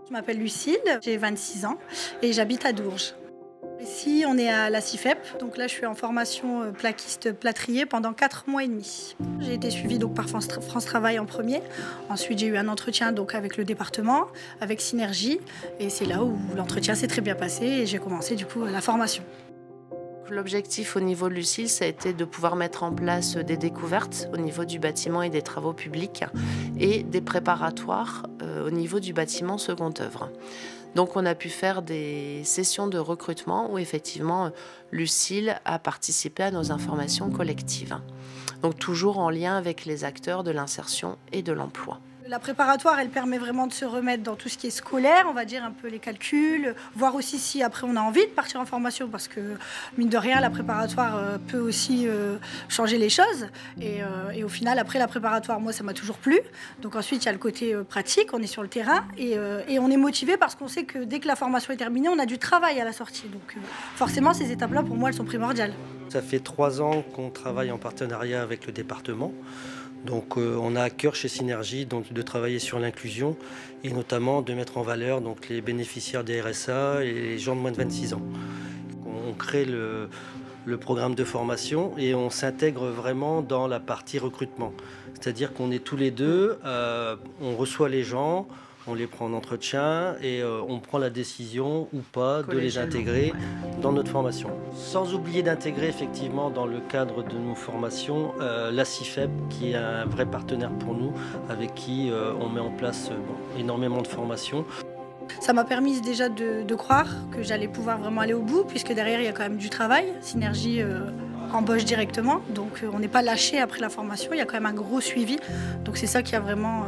Je m'appelle Lucille, j'ai 26 ans et j'habite à Dourges. Ici, on est à la CIFEP, donc là je suis en formation plaquiste plâtrier pendant 4 mois et demi. J'ai été suivie donc par France Travail en premier, ensuite j'ai eu un entretien donc avec le département, avec Synergie, et c'est là où l'entretien s'est très bien passé et j'ai commencé du coup la formation. L'objectif au niveau de Lucille, ça a été de pouvoir mettre en place des découvertes au niveau du bâtiment et des travaux publics et des préparatoires au niveau du bâtiment seconde œuvre. Donc on a pu faire des sessions de recrutement où effectivement Lucille a participé à nos informations collectives. Donc toujours en lien avec les acteurs de l'insertion et de l'emploi. La préparatoire, elle permet vraiment de se remettre dans tout ce qui est scolaire, on va dire un peu les calculs, voir aussi si après on a envie de partir en formation parce que mine de rien, la préparatoire peut aussi changer les choses. Et au final, après la préparatoire, moi ça m'a toujours plu. Donc ensuite, il y a le côté pratique, on est sur le terrain et on est motivé parce qu'on sait que dès que la formation est terminée, on a du travail à la sortie. Donc forcément, ces étapes-là, pour moi, elles sont primordiales. Ça fait 3 ans qu'on travaille en partenariat avec le département. Donc on a à cœur chez Synergie donc, de travailler sur l'inclusion et notamment de mettre en valeur donc, les bénéficiaires des RSA et les gens de moins de 26 ans. On crée le programme de formation et on s'intègre vraiment dans la partie recrutement. C'est-à-dire qu'on est tous les deux, on reçoit les gens, on les prend en entretien et on prend la décision ou pas de les intégrer dans notre formation. Sans oublier d'intégrer effectivement dans le cadre de nos formations la CIFEP qui est un vrai partenaire pour nous avec qui on met en place énormément de formations. Ça m'a permis déjà de croire que j'allais pouvoir vraiment aller au bout puisque derrière il y a quand même du travail. Synergie embauche directement, donc on n'est pas lâché après la formation, il y a quand même un gros suivi. Donc c'est ça qui a vraiment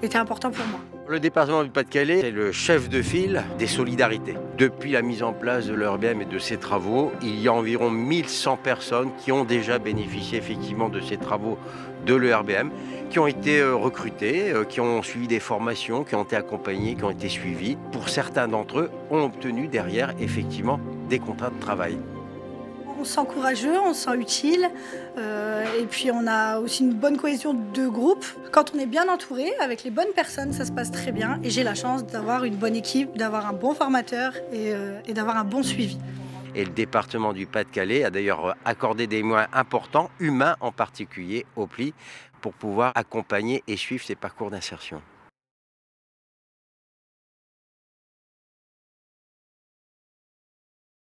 été important pour moi. Le département du Pas-de-Calais est le chef de file des solidarités. Depuis la mise en place de l'ERBM et de ses travaux, il y a environ 1100 personnes qui ont déjà bénéficié effectivement de ces travaux de l'ERBM, qui ont été recrutées, qui ont suivi des formations, qui ont été accompagnées, qui ont été suivies. Pour certains d'entre eux, ont obtenu derrière effectivement des contrats de travail. On se sent courageux, on se sent utile et puis on a aussi une bonne cohésion de groupe. Quand on est bien entouré avec les bonnes personnes, ça se passe très bien et j'ai la chance d'avoir une bonne équipe, d'avoir un bon formateur et d'avoir un bon suivi. Et le département du Pas-de-Calais a d'ailleurs accordé des moyens importants, humains en particulier, au PLI, pour pouvoir accompagner et suivre ces parcours d'insertion.